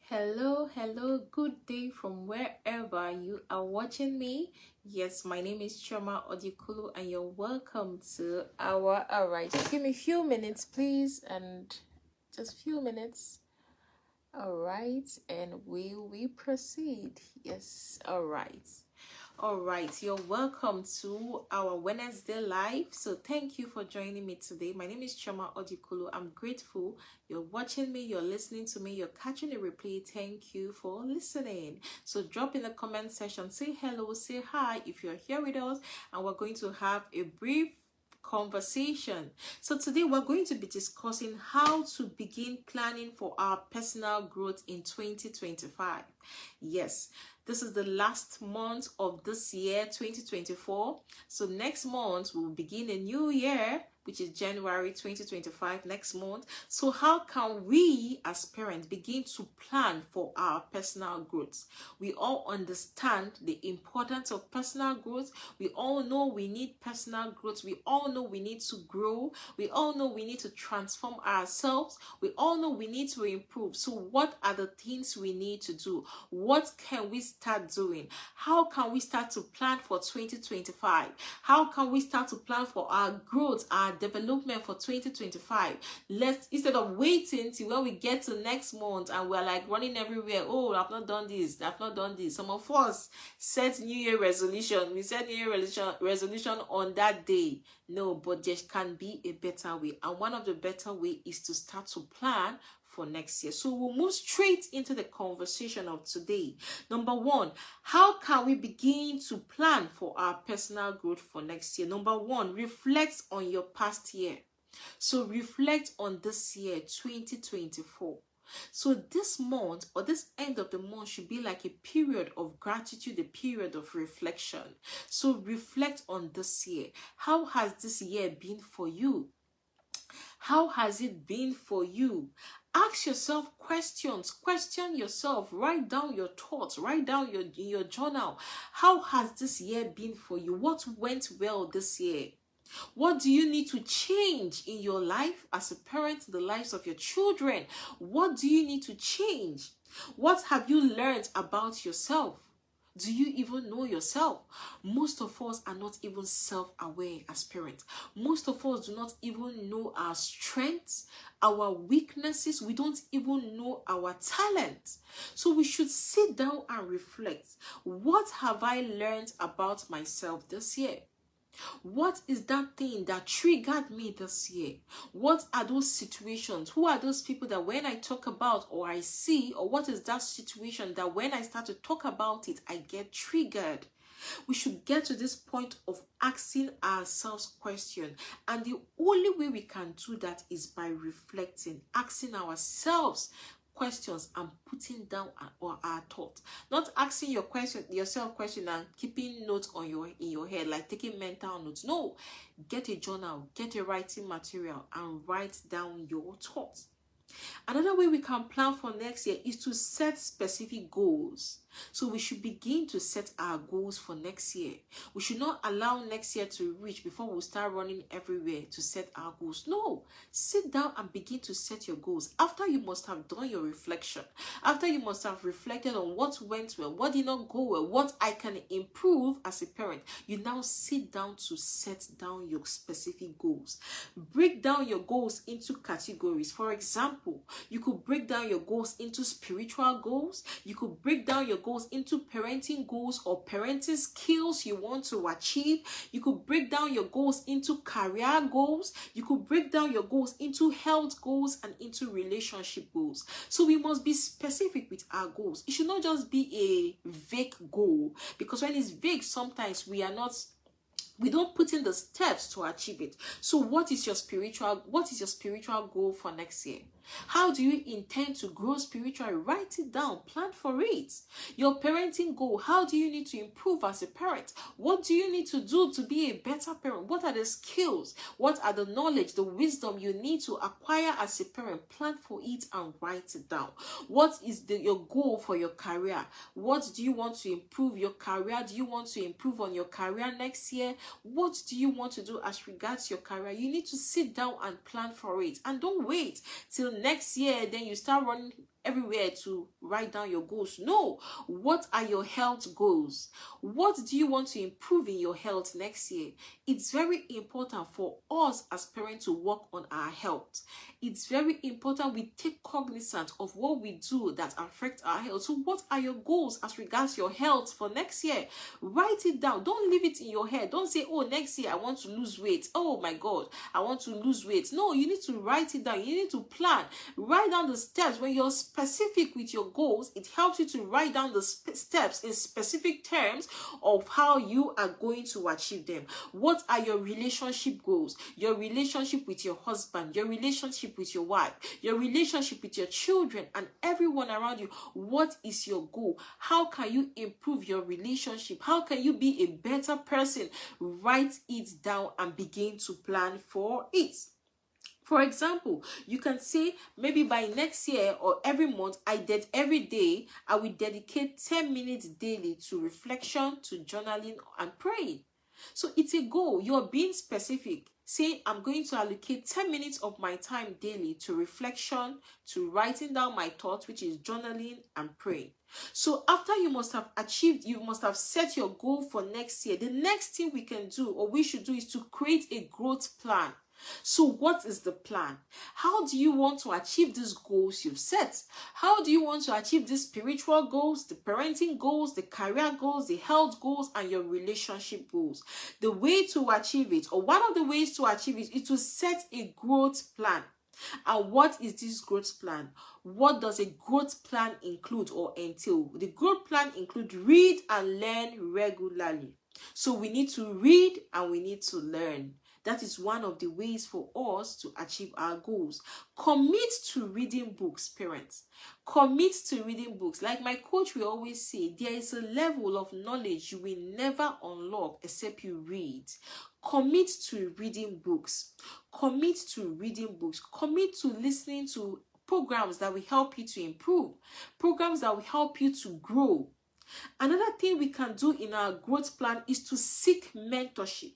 Hello, good day from wherever you are watching me. Yes, my name is Chioma Odikulu, and you're welcome to our. Alright, just give me a few minutes, please, and just few minutes. Alright, and we proceed. Yes, alright. All right, you're welcome to our Wednesday live. So thank you for joining me today. My name is Choma Odikulu. I'm grateful you're watching me, you're listening to me, you're catching a replay. Thank you for listening. So drop in the comment section, say hello, say hi if you're here with us, and we're going to have a brief conversation. So today we're going to be discussing how to begin planning for our personal growth in 2025. Yes, this is the last month of this year 2024. So next month we'll begin a new year, which is January 2025 next month. So how can we as parents begin to plan for our personal growth? We all understand the importance of personal growth. We all know we need personal growth. We all know we need to grow. We all know we need to transform ourselves. We all know we need to improve. So what are the things we need to do? What can we start doing? How can we start to plan for 2025? How can we start to plan for our growth, our development for 2025? Let's, instead of waiting till when we get to next month and we're like running everywhere, oh, I've not done this, I've not done this. Some of us set New Year resolution. We set New Year resolution on that day. No, but there can be a better way. And one of the better way is to start to plan for next year. So we'll move straight into the conversation of today. Number one, how can we begin to plan for our personal growth for next year? Number one, reflect on your past year. So reflect on this year, 2024. So this month or this end of the month should be like a period of gratitude, a period of reflection. So reflect on this year. How has this year been for you? How has it been for you? Ask yourself questions. Question yourself. Write down your thoughts. Write down in your journal. How has this year been for you? What went well this year? What do you need to change in your life as a parent, the lives of your children? What do you need to change? What have you learned about yourself? Do you even know yourself? Most of us are not even self-aware as parents. Most of us do not even know our strengths, our weaknesses. We don't even know our talents. So we should sit down and reflect. What have I learned about myself this year? What is that thing that triggered me this year? What are those situations? Who are those people that when I talk about or I see, or what is that situation that when I start to talk about it, I get triggered? We should get to this point of asking ourselves questions. And the only way we can do that is by reflecting, asking ourselves questions and putting down our thoughts. Not asking yourself question and keeping notes on in your head, like taking mental notes. No, get a journal, get a writing material and write down your thoughts. Another way we can plan for next year is to set specific goals. So we should begin to set our goals for next year. We should not allow next year to reach before we start running everywhere to set our goals. No, sit down and begin to set your goals. After you must have done your reflection, after you must have reflected on what went well, what did not go well, what I can improve as a parent, you now sit down to set down your specific goals. Break down your goals into categories. For example, you could break down your goals into spiritual goals. You could break down your goals into parenting goals or parenting skills you want to achieve. You could break down your goals into career goals. You could break down your goals into health goals and into relationship goals. So we must be specific with our goals. It should not just be a vague goal, because when it's vague, sometimes we don't put in the steps to achieve it. So what is your spiritual goal for next year? How do you intend to grow spiritually? Write it down, plan for it. Your parenting goal, how do you need to improve as a parent? What do you need to do to be a better parent? What are the skills? What are the knowledge, the wisdom you need to acquire as a parent? Plan for it and write it down. What is your goal for your career? What do you want to improve your career? Do you want to improve on your career next year? What do you want to do as regards your career? You need to sit down and plan for it. And don't wait till next year, then you start running everywhere to write down your goals. No. What are your health goals? What do you want to improve in your health next year? It's very important for us as parents to work on our health. It's very important we take cognizance of what we do that affect our health. So what are your goals as regards your health for next year? Write it down. Don't leave it in your head. Don't say, oh, next year I want to lose weight. Oh my God, I want to lose weight. No, you need to write it down. You need to plan. Write down the steps. When you're specific with your goals, it helps you to write down the steps in specific terms of how you are going to achieve them. What are your relationship goals? Your relationship with your husband, your relationship with your wife, your relationship with your children and everyone around you. What is your goal? How can you improve your relationship? How can you be a better person? Write it down and begin to plan for it. For example, you can say maybe by next year or every month, every day, I will dedicate 10 minutes daily to reflection, to journaling and praying. So it's a goal. You're being specific. Say, I'm going to allocate 10 minutes of my time daily to reflection, to writing down my thoughts, which is journaling and praying. So after you must have achieved, you must have set your goal for next year. The next thing we can do or we should do is to create a growth plan. So what is the plan? How do you want to achieve these goals you've set? How do you want to achieve these spiritual goals, the parenting goals, the career goals, the health goals, and your relationship goals? The way to achieve it, or one of the ways to achieve it, is to set a growth plan. And what is this growth plan? What does a growth plan include or entail? The growth plan includes read and learn regularly. So we need to read and we need to learn. That is one of the ways for us to achieve our goals. Commit to reading books, parents. Commit to reading books. Like my coach will always say, there is a level of knowledge you will never unlock except you read. Commit to reading books. Commit to reading books. Commit to listening to programs that will help you to improve. Programs that will help you to grow. Another thing we can do in our growth plan is to seek mentorship.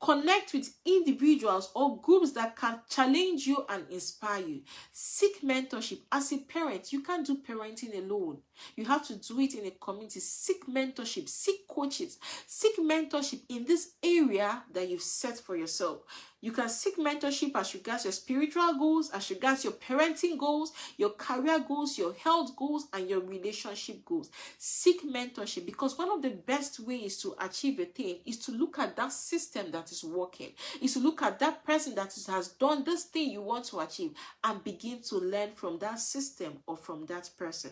Connect with individuals or groups that can challenge you and inspire you. Seek mentorship. As a parent, you can't do parenting alone. You have to do it in a community. Seek mentorship. Seek coaches. Seek mentorship in this area that you've set for yourself. You can seek mentorship as regards your spiritual goals, as regards your parenting goals, your career goals, your health goals, and your relationship goals. Seek mentorship, because one of the best ways to achieve a thing is to look at that system that is working, is to look at that person that has done this thing you want to achieve and begin to learn from that system or from that person.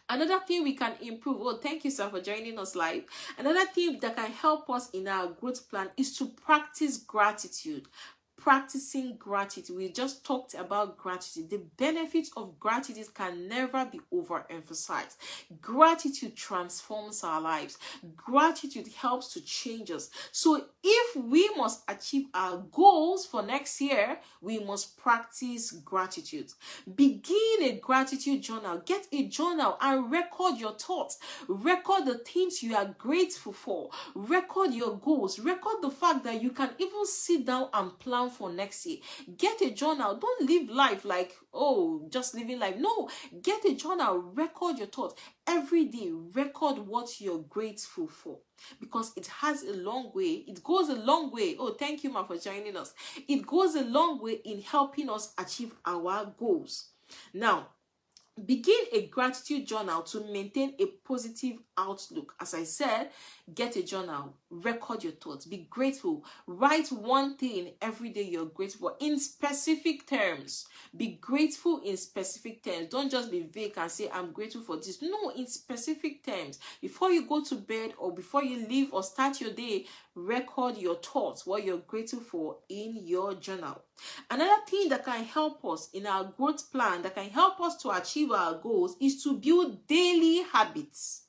Another thing we can improve, oh, thank you, sir, for joining us live. Another thing that can help us in our growth plan is to practice gratitude. Practicing gratitude. We just talked about gratitude. The benefits of gratitude can never be overemphasized. Gratitude transforms our lives. Gratitude helps to change us. So if we must achieve our goals for next year, we must practice gratitude. Begin a gratitude journal. Get a journal and record your thoughts. Record the things you are grateful for. Record your goals. Record the fact that you can even sit down and plan for next year. Get a journal. Don't live life like, oh, just living life. No, get a journal. Record your thoughts. Every day, record what you're grateful for, because it has a long way. It goes a long way. Oh, thank you, Ma, for joining us. It goes a long way in helping us achieve our goals. Now, begin a gratitude journal to maintain a positive outlook. As I said, get a journal, record your thoughts, be grateful. Write one thing every day you're grateful for in specific terms. Be grateful in specific terms. Don't just be vague and say, I'm grateful for this. No, in specific terms. Before you go to bed or before you leave or start your day, record your thoughts, what you're grateful for in your journal. Another thing that can help us in our growth plan, that can help us to achieve our goals, is to build daily habits.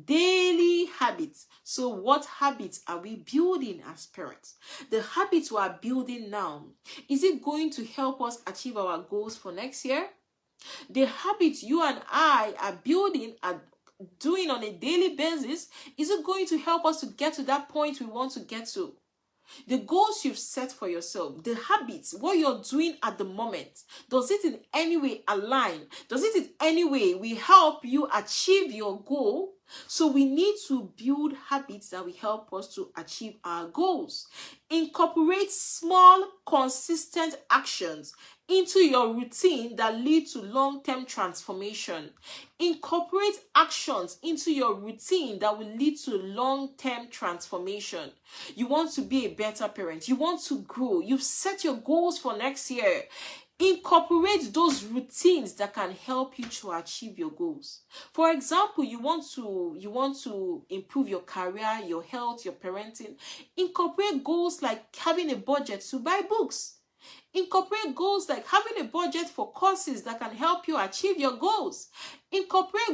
Daily habits. So what habits are we building as parents? The habits we are building now, is it going to help us achieve our goals for next year? The habits you and I are building and doing on a daily basis, is it going to help us to get to that point we want to get to? The goals you've set for yourself, the habits, what you're doing at the moment, does it in any way align? Does it in any way will help you achieve your goal? So we need to build habits that will help us to achieve our goals. Incorporate small, consistent actions into your routine that lead to long-term transformation. Incorporate actions into your routine that will lead to long-term transformation. You want to be a better parent. You want to grow. You've set your goals for next year. Incorporate those routines that can help you to achieve your goals. For example, you want to improve your career, your health, your parenting. Incorporate goals like having a budget to buy books. Incorporate goals like having a budget for courses that can help you achieve your goals. Incorporate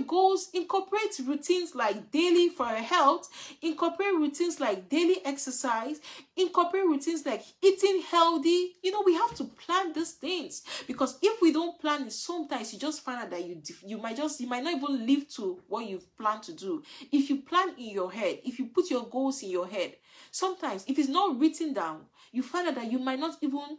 routines like daily for your health. Incorporate routines like daily exercise. Incorporate routines like eating healthy. We have to plan these things, because if we don't plan it, sometimes you just find out that you might not even live to what you've planned to do. If you plan in your head, if you put your goals in your head, sometimes if it's not written down, you find out that you might not even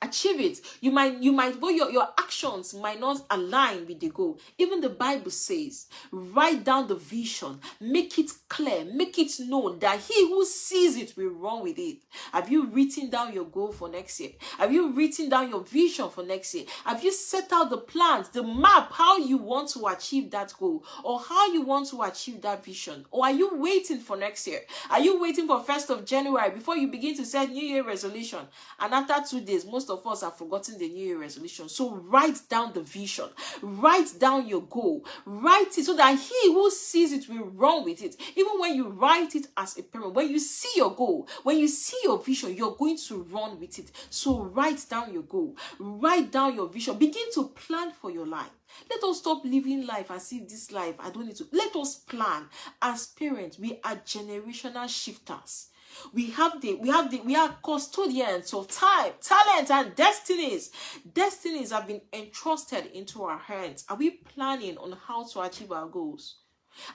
achieve it. You might your actions might not align with the goal. Even the Bible says, write down the vision, make it clear, make it known, that he who sees it will run with it. Have you written down your goal for next year? Have you written down your vision for next year? Have you set out the plans, the map, how you want to achieve that goal, or how you want to achieve that vision? Or are you waiting for next year? Are you waiting for 1st of January before you begin to set New Year resolution? And after 2 days, most of us have forgotten the New Year resolution. So write down the vision, write down your goal, write it so that he who sees it will run with it. Even when you write it as a parent, when you see your goal, when you see your vision, you're going to run with it. So write down your goal, write down your vision, begin to plan for your life. Let us stop living life as if this life, I don't need to. Let us plan. As parents, we are generational shifters. We are custodians of time, talent, and destinies. Destinies have been entrusted into our hands. Are we planning on how to achieve our goals?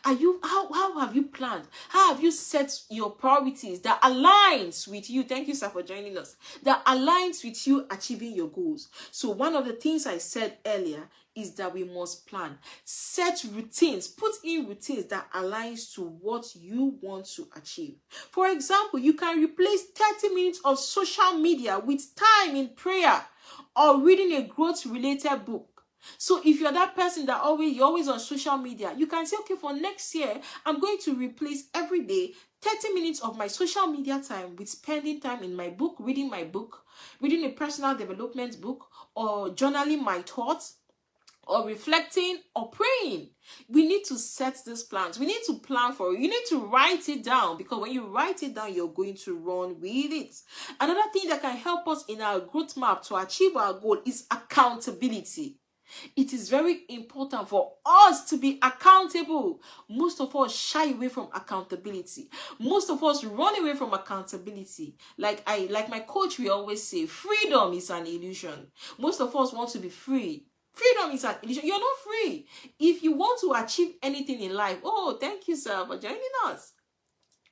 How have you planned? How have you set your priorities that aligns with you? Thank you, sir, for joining us. That aligns with you achieving your goals. So one of the things I said earlier is that we must plan. Set routines. Put in routines that aligns to what you want to achieve. For example, you can replace 30 minutes of social media with time in prayer or reading a growth-related book. So if you're that person that you're always on social media, you can say, okay, for next year, I'm going to replace every day 30 minutes of my social media time with spending time in my book, reading a personal development book, or journaling my thoughts, or reflecting, or praying. We need to set these plans. We need to plan for it. You need to write it down, because when you write it down, you're going to run with it. Another thing that can help us in our growth map to achieve our goal is accountability. It is very important for us to be accountable. Most of us shy away from accountability. Most of us run away from accountability. Like my coach will always say, freedom is an illusion. Most of us want to be free. Freedom is an illusion. You're not free. If you want to achieve anything in life, oh, thank you, sir, for joining us.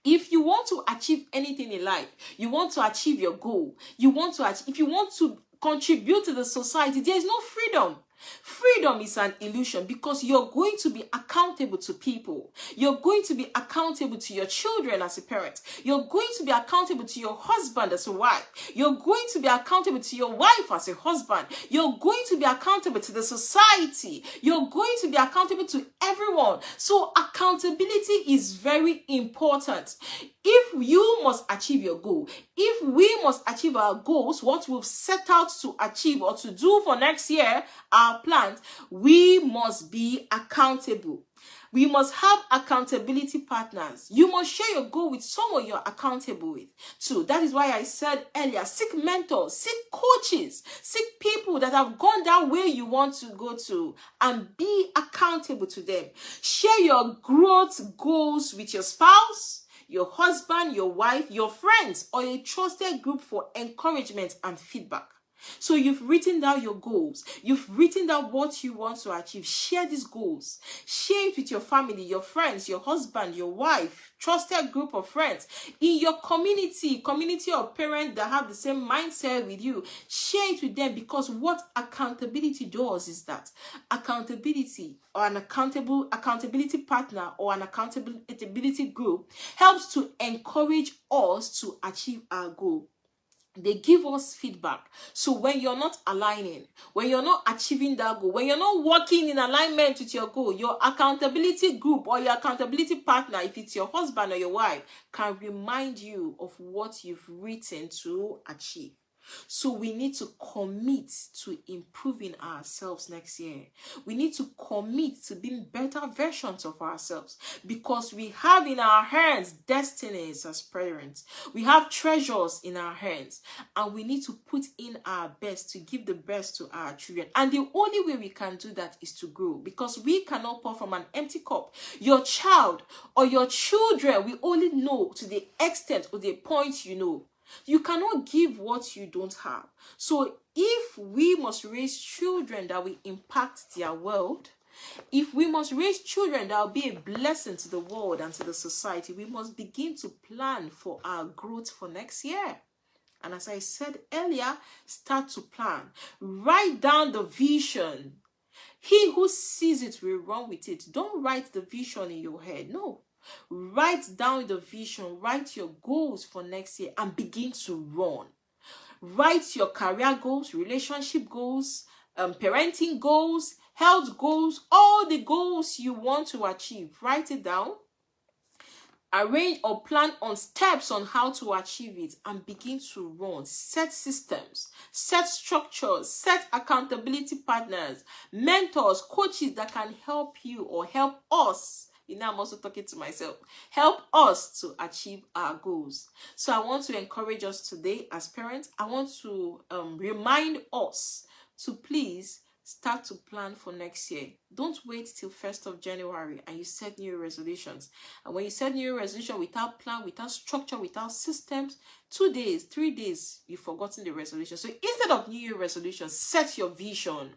If you want to achieve anything in life, you want to achieve your goal, if you want to contribute to the society, there is no freedom. Freedom is an illusion, because you're going to be accountable to people. You're going to be accountable to your children as a parent. You're going to be accountable to your husband as a wife. You're going to be accountable to your wife as a husband. You're going to be accountable to the society. You're going to be accountable to everyone. So accountability is very important. If you must achieve your goal, if we must achieve our goals, what we've set out to achieve or to do for next year, our plans, we must be accountable. We must have accountability partners. You must share your goal with someone you're accountable with too. That is why I said earlier, seek mentors, seek coaches, seek people that have gone that way you want to go to, and be accountable to them. Share your growth goals with your spouse, your husband, your wife, your friends, or a trusted group for encouragement and feedback. So you've written down your goals. You've written down what you want to achieve. Share these goals. Share it with your family, your friends, your husband, your wife, trusted group of friends. In your community of parents that have the same mindset with you, share it with them, because what accountability does is that accountability, or an accountability partner, or an accountability group helps to encourage us to achieve our goal. They give us feedback. So when you're not aligning, when you're not achieving that goal, when you're not working in alignment with your goal, your accountability group or your accountability partner, if it's your husband or your wife, can remind you of what you've written to achieve. So we need to commit to improving ourselves next year. We need to commit to being better versions of ourselves, because we have in our hands destinies as parents. We have treasures in our hands, and we need to put in our best to give the best to our children. And the only way we can do that is to grow, because we cannot pour from an empty cup. Your child or your children will only know to the extent or the point you know. You cannot give what you don't have. So if we must raise children that will impact their world, if we must raise children that will be a blessing to the world and to the society, we must begin to plan for our growth for next year. And as I said earlier, start to plan. Write down the vision. He who sees it will run with it. Don't write the vision in your head. No. Write down the vision, write your goals for next year, and begin to run. Write your career goals, relationship goals, parenting goals, health goals, all the goals you want to achieve. Write it down. Arrange or plan on steps on how to achieve it, and begin to run. Set systems, set structures, set accountability partners, mentors, coaches that can help you or help us. You know, I'm also talking to myself. Help us to achieve our goals. So I want to encourage us today as parents. I want to remind us to please start to plan for next year. Don't wait till 1st of January and you set new resolutions. And when you set new resolution without plan, without structure, without systems, 2 days, 3 days, you've forgotten the resolution. So instead of new year resolutions, set your vision,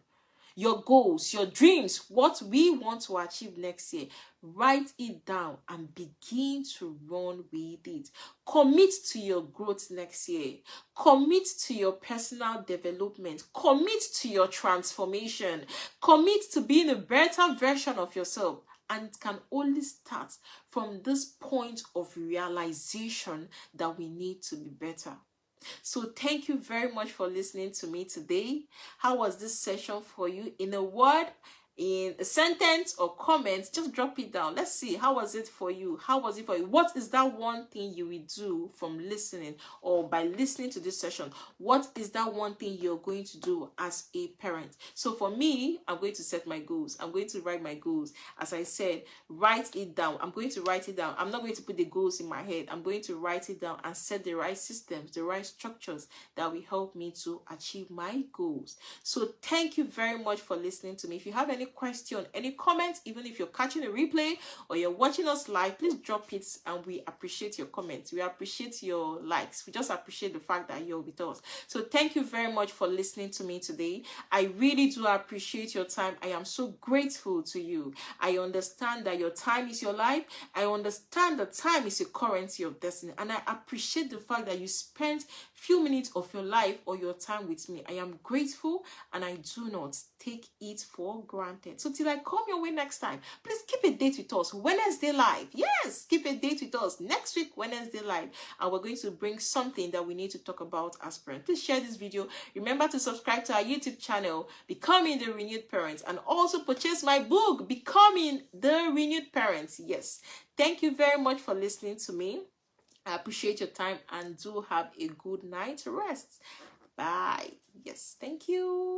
your goals, your dreams, what we want to achieve next year. Write it down and begin to run with it. Commit to your growth next year. Commit to your personal development. Commit to your transformation. Commit to being a better version of yourself. And it can only start from this point of realization that we need to be better. So thank you very much for listening to me today. How was this session for you? In a word, in a sentence or comment, just drop it down. Let's see, how was it for you? How was it for you? What is that one thing you will do from listening, or by listening to this session? What is that one thing you're going to do as a parent? So for me, I'm going to set my goals. I'm going to write my goals. As I said, write it down. I'm going to write it down. I'm not going to put the goals in my head. I'm going to write it down and set the right systems, the right structures that will help me to achieve my goals. So thank you very much for listening to me. If you have any question, any comments, even if you're catching a replay or you're watching us live, please drop it, and we appreciate your comments. We appreciate your likes. We just appreciate the fact that you're with us. So thank you very much for listening to me today. I really do appreciate your time. I am so grateful to you. I understand that your time is your life. I understand that time is a currency of destiny, and I appreciate the fact that you spent few minutes of your life or your time with me. I am grateful, and I do not take it for granted. So till I come your way next time, please keep a date with us. Wednesday live. Yes, keep a date with us next week, Wednesday live. And we're going to bring something that we need to talk about as parents. Please share this video. Remember to subscribe to our YouTube channel, Becoming the Renewed Parents, and also purchase my book, Becoming the Renewed Parents. Yes. Thank you very much for listening to me. I appreciate your time, and do have a good night rest. Bye. Yes, thank you.